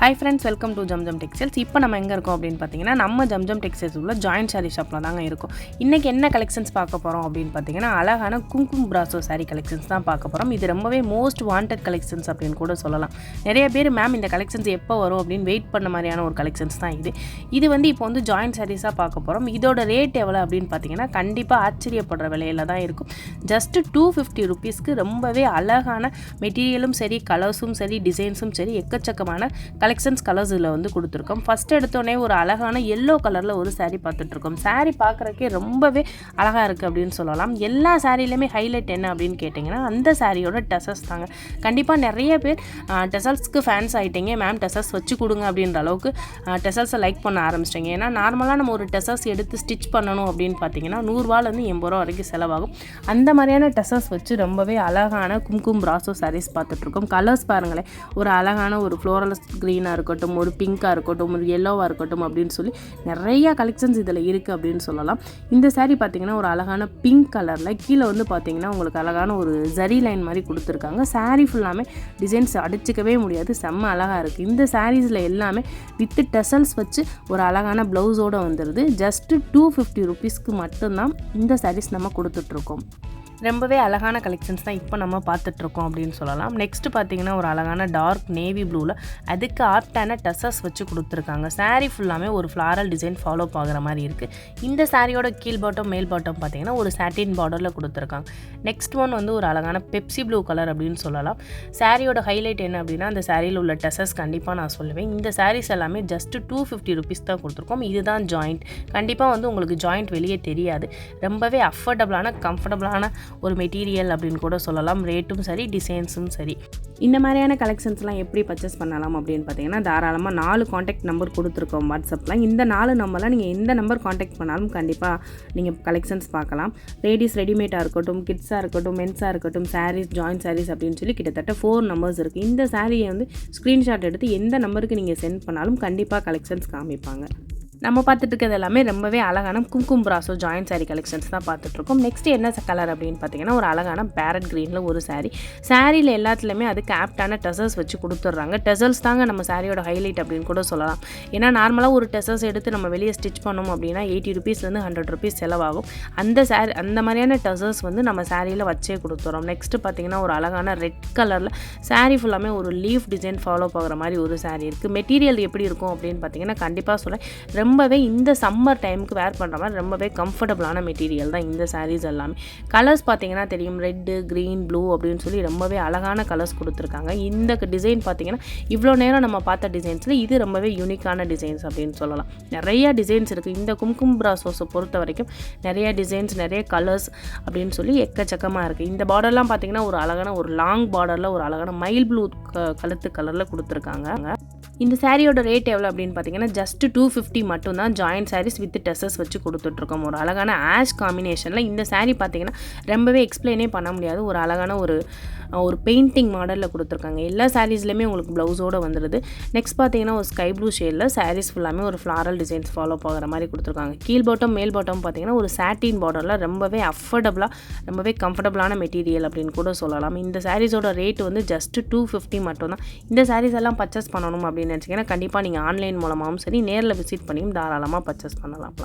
Hi friends, welcome to Zamzam Textiles. இப்போ நம்ம எங்க இருக்கோம் அப்படினு பாத்தீங்கன்னா நம்ம Zamzam Textiles உள்ள ஜாயிண்ட் saree shopல தாங்க இருக்கோம். இன்னைக்கு என்ன கலெக்ஷன்ஸ் பார்க்க போறோம் அப்படினு பாத்தீங்கன்னா அழகான குங்கும பிராசோ saree கலெக்ஷன்ஸ் தான் பார்க்க போறோம். இது ரொம்பவே மோஸ்ட் வாண்டட் கலெக்ஷன்ஸ் அப்படினு கூட சொல்லலாம். நிறைய பேர் மேம் இந்த கலெக்ஷன்ஸ் எப்போ வரும் அப்படினு வெயிட் பண்ண மாதிரியான ஒரு கலெக்ஷன்ஸ் தான் இது. இது வந்து இப்போ வந்து ஜாயிண்ட் sarees-ஆ பார்க்க போறோம். இதோட ரேட் எவ்வளவு அப்படினு பாத்தீங்கன்னா கண்டிப்பா ஆச்சரியப்படுற விலையில தான் இருக்கும். just 250 rupees-க்கு ரொம்பவே அழகான மெட்டீரியலும் சரி, கலர்ஸும் சரி, டிசைன்ஸும் சரி எக்கச்சக்கமான கலெக்ஷன்ஸ் கலர்ஸ் இதுல வந்து கொடுத்திருக்கோம். ஃபர்ஸ்ட் எடுத்தோனே ஒரு அழகான yellow கலர்ல ஒரு saree பார்த்துட்டு இருக்கோம். saree பார்க்கறதுக்கே ரொம்பவே அழகா இருக்கு அப்படினு சொல்லலாம். எல்லா சாரியிலமே ஹைலைட் என்ன அப்படினு கேட்டிங்கனா அந்த சாரியோட டசல்ஸ் தாங்க. கண்டிப்பா நிறைய பேர் டசல்ஸ்க்கு ஃபேன்ஸ் ஆயிட்டீங்க. மேம் டசல்ஸ் வச்சு கொடுங்க அப்படின்ற அளவுக்கு டசல்ஸை லைக் பண்ண ஆரம்பிச்சிட்டீங்க. ஏன்னா நார்மலா நம்ம ஒரு டசல்ஸ் எடுத்து ஸ்டிச் பண்ணனும் அப்படினு பாத்தீங்கன்னா 100 ரூபாயில இருந்து 80 ரூபாய் வரைக்கும் செலவாகும். அந்த மாதிரியான டசல்ஸ் வச்சு ரொம்பவே அழகான குங்கும பிராசோ sarees பார்த்துட்டு இருக்கோம். கலர்ஸ் பாருங்களே, ஒரு அழகான ஒரு ஃப்ளோரல் கிரீனா இருக்கட்டும், ஒரு பிங்கா இருக்கட்டும், ஒரு yellow-வா இருக்கட்டும் அப்படினு சொல்லி நிறைய கலெக்ஷன்ஸ் இதுல இருக்கு அப்படினு சொல்லலாம். இந்த saree பாத்தீங்கன்னா ஒரு அழகான பிங்க் கலர்ல கீழ வந்து பாத்தீங்கன்னா உங்களுக்கு அழகான ஒரு ஜரி லைன் மாதிரி கொடுத்திருக்காங்க. saree ஃபுல்லாமே டிசைன்ஸ் அடிச்சுக்கவே முடியாது, செம்ம அழகா இருக்கு. இந்த sareesல எல்லாமே வித் டசல்ஸ் வச்சு ஒரு அழகான ப்ளவுஸோட வந்துருது. just 250 rupees-க்கு மட்டும் தான் இந்த sarees நம்ம கொடுத்துட்டு இருக்கோம். ரொம்பவே அழகான கலெக்ஷன்ஸ் தான் இப்போ நம்ம பார்த்துட்டு இருக்கோம் அப்படின்னு சொல்லலாம். நெக்ஸ்ட் பார்த்தீங்கன்னா ஒரு அழகான டார்க் நேவி ப்ளூவில் அதுக்கு ஆப்டான டசஸ் வச்சு கொடுத்துருக்காங்க. saree ஃபுல்லாமே ஒரு ஃப்ளாரல் டிசைன் ஃபாலோ ஆகிற மாதிரி இருக்குது. இந்த சாரியோட கீழ் பாட்டம் மேல் பாட்டம் பார்த்தீங்கன்னா ஒரு சாட்டின் பார்டரில் கொடுத்துருக்காங்க. நெக்ஸ்ட் ஒன் வந்து ஒரு அழகான பெப்சி ப்ளூ கலர் அப்படின்னு சொல்லலாம். சாரியோட ஹைலைட் என்ன அப்படின்னா அந்த சாரியில் உள்ள டசஸ் கண்டிப்பாக நான் சொல்லுவேன். இந்த சாரீஸ் எல்லாமே ஜஸ்ட் 250 rupees தான் கொடுத்துருக்கோம். இதுதான் ஜாயிண்ட். கண்டிப்பாக வந்து உங்களுக்கு ஜாயிண்ட் வெளியே தெரியாது. ரொம்பவே அஃபோர்டபுளான கம்ஃபர்டபுளான ஒரு மெட்டீரியல் அப்படின்னு கூட சொல்லலாம். ரேட்டும் சரி, டிசைன்ஸும் சரி. இந்த மாதிரியான கலெக்ஷன்ஸ்லாம் எப்படி பர்ச்சேஸ் பண்ணலாம் அப்படின்னு பார்த்தீங்கன்னா தாராளமாக 4 காண்டாக்ட் நம்பர் கொடுத்துருக்கோம் வாட்ஸ்அப்பில். இந்த 4 நம்பரில் நீங்கள் எந்த நம்பர் காண்டாக்ட் பண்ணாலும் கண்டிப்பாக நீங்கள் கலெக்ஷன்ஸ் பார்க்கலாம். லேடிஸ் ரெடிமேடாக இருக்கட்டும், கிட்ஸாக இருக்கட்டும், மென்ஸாக இருக்கட்டும், சாரீஸ், ஜாயிண்ட் சாரீஸ் அப்படின்னு சொல்லி கிட்டத்தட்ட 4 நம்பர்ஸ் இருக்குது. இந்த சாரியை வந்து ஸ்க்ரீன்ஷாட் எடுத்து எந்த நம்பருக்கு நீங்கள் சென்ட் பண்ணாலும் கண்டிப்பாக கலெக்ஷன்ஸ் காமிப்பாங்க. நம்ம பார்த்துட்டு இருக்கிறது எல்லாமே ரொம்பவே அழகான குங்கும பிராசோ ஜாயிண்ட் saree கலெக்ஷன்ஸ் தான் பார்த்துட்ருக்கோம். நெக்ஸ்ட் என்ன கலர் அப்படின்னு பார்த்தீங்கன்னா ஒரு அழகான பேரட் க்ரீனில் ஒரு சாரியில் எல்லாத்துலேயுமே அதுக்கு ஆப்டான டசல்ஸ் வச்சு கொடுத்துட்றாங்க. டசல்ஸ் தாங்க நம்ம சாரியோட ஹைலைட் அப்படின்னு கூட சொல்லலாம். ஏன்னா நார்மலாக ஒரு டசல்ஸ் எடுத்து நம்ம வெளியே ஸ்டிச் பண்ணோம் அப்படின்னா 80 rupeesலேருந்து 100 rupees செலவாகும். அந்த மாதிரியான டசல்ஸ் வந்து நம்ம சாரியில் வச்சே கொடுத்துறோம். நெக்ஸ்ட்டு பார்த்தீங்கன்னா ஒரு அழகான ரெட் கலரில் saree ஃபுல்லாமே ஒரு லீஃப் டிசைன் ஃபாலோ ஆகிற மாதிரி ஒரு saree இருக்குது. மெட்டீரியல் எப்படி இருக்கும் அப்படின்னு பார்த்தீங்கன்னா கண்டிப்பாக சொல்ல ரொம்பவே இந்த சம்மர் டைமுக்கு வேர் பண்ணுற மாதிரி ரொம்பவே கம்ஃபர்டபுளான மெட்டீரியல் தான் இந்த சாரீஸ் எல்லாமே. கலர்ஸ் பார்த்தீங்கன்னா தெரியும், ரெட்டு, க்ரீன், ப்ளூ அப்படின்னு சொல்லி ரொம்பவே அழகான கலர்ஸ் கொடுத்துருக்காங்க. இந்த டிசைன் பார்த்தீங்கன்னா இவ்வளோ நேரம் நம்ம பார்த்த டிசைன்ஸில் இது ரொம்பவே யூனிக்கான டிசைன்ஸ் அப்படின்னு சொல்லலாம். நிறைய டிசைன்ஸ் இருக்குது. இந்த குங்கும பிராசோஸை பொறுத்த வரைக்கும் நிறைய டிசைன்ஸ், நிறைய கலர்ஸ் அப்படின்னு சொல்லி எக்கச்சக்கமாக இருக்குது. இந்த பார்டர்லாம் பார்த்தீங்கன்னா ஒரு அழகான ஒரு லாங் பார்டரில் ஒரு அழகான மயில் ப்ளூ கழுத்து கலரில் கொடுத்துருக்காங்க. இந்த சாரியோட ரேட் எவ்வளோ அப்படின்னு பார்த்தீங்கன்னா ஜஸ்ட் 250 மட்டும் தான். ஜாயிண்ட் சாரீஸ் வித் டெசஸ் வச்சு கொடுத்துட்ருக்கோம். ஒரு அழகான ஆஷ் காம்பினேஷனில் இந்த சாரீ பார்த்தீங்கன்னா ரொம்பவே எக்ஸ்பிளைனே பண்ண முடியாது. ஒரு அழகான ஒரு பெயிண்டிங் மாடலில் கொடுத்துருக்காங்க. எல்லா சாரீஸ்லையுமே உங்களுக்கு ப்ளவுஸோடு வந்துடுது. நெக்ஸ்ட் பார்த்தீங்கன்னா ஒரு ஸ்கை ப்ளூ ஷேடில் சாரீஸ் ஃபுல்லாமே ஒரு ஃப்ளாரல் டிசைன்ஸ் ஃபாலோ ஆகிற மாதிரி கொடுத்துருக்காங்க. கீழ் பாட்டம் மேல் பாட்டம் பார்த்தீங்கன்னா ஒரு சாட்டின் பார்டரில் ரொம்பவே அஃபோர்டபுளாக ரொம்பவே கம்ஃபர்டபுளான மெட்டீரியல் அப்படின்னு கூட சொல்லலாம். இந்த சாரீஸோட ரேட் வந்து ஜஸ்ட் 250 மட்டும் தான். இந்த சாரீஸ் எல்லாம் பர்ச்சேஸ் பண்ணணும் அப்படின்னு நினச்சிங்கன்னா கண்டிப்பாக நீங்கள் ஆன்லைன் மூலமாகவும் சரி, நேரில் விசிட் பண்ணியும் தாராளமாக பர்ச்சேஸ் பண்ணலாம்.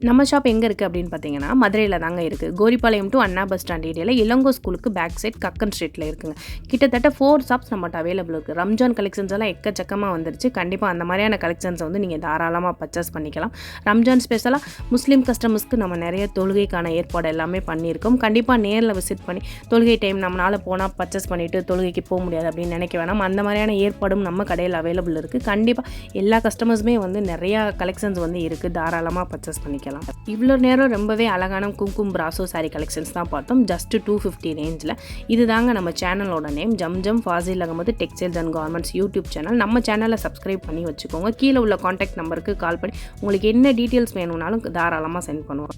நம்ம ஷாப் எங்கே இருக்குது அப்படின்னு பார்த்தீங்கன்னா மதுரையில் தாங்க இருக்குது. Goripalayam to Anna bus stand ஏரியாவில் இளங்கோ ஸ்கூலுக்கு பேக் சைட் கக்கன் ஸ்ட்ரீட்டில் இருக்குங்க. கிட்டத்தட்ட 4 ஷாப்ஸ் நம்மகிட்ட அவைலபிள் இருக்குது. ரம்ஜான் கலெக்ஷன்ஸ் எல்லாம் எக்கச்சக்கமாக வந்துருச்சு. கண்டிப்பாக அந்த மாதிரியான கலெக்ஷன்ஸை வந்து நீங்கள் தாராளமாக பர்ச்சேஸ் பண்ணிக்கலாம். ரம்ஜான் ஸ்பெஷலாக முஸ்லீம் கஸ்டமர்ஸ்க்கு நம்ம நிறைய தொழுகைக்கான ஏற்பாடு எல்லாமே பண்ணியிருக்கோம். கண்டிப்பாக நேரில் விசிட் பண்ணி தொழுகை டைம் நம்மளால் போனால் பர்ச்சேஸ் பண்ணிவிட்டு தொழுகைக்கு போக முடியாது அப்படின்னு நினைக்க வேணாம். அந்த மாதிரியான ஏற்பாடும் நம்ம கடையில் அவைலபிள் இருக்குது. கண்டிப்பாக எல்லா கஸ்டமர்ஸுமே வந்து நிறையா கலெக்ஷன்ஸ் வந்து இருக்குது. தாராளமாக பர்ச்சேஸ் பண்ணிக்கலாம். இவ்வளோ நேரம் ரொம்பவே அழகான குங்கும பிராசோ saree கலெக்ஷன்ஸ் தான் பார்த்தோம். ஜஸ்ட் 250 ரேஞ்சில். இது தாங்க நம்ம சேனலோட name, Zamzam Fazil Ahmed textiles and garments YouTube channel. நம்ம சேனலை சப்ஸ்கிரைப் பண்ணி வச்சுக்கோங்க. கீழே உள்ள காண்டாக்ட் நம்பருக்கு கால் பண்ணி உங்களுக்கு என்ன டீட்டெயில்ஸ் வேணும்னாலும் தாராளமாக சென்ட் பண்ணுவோம்.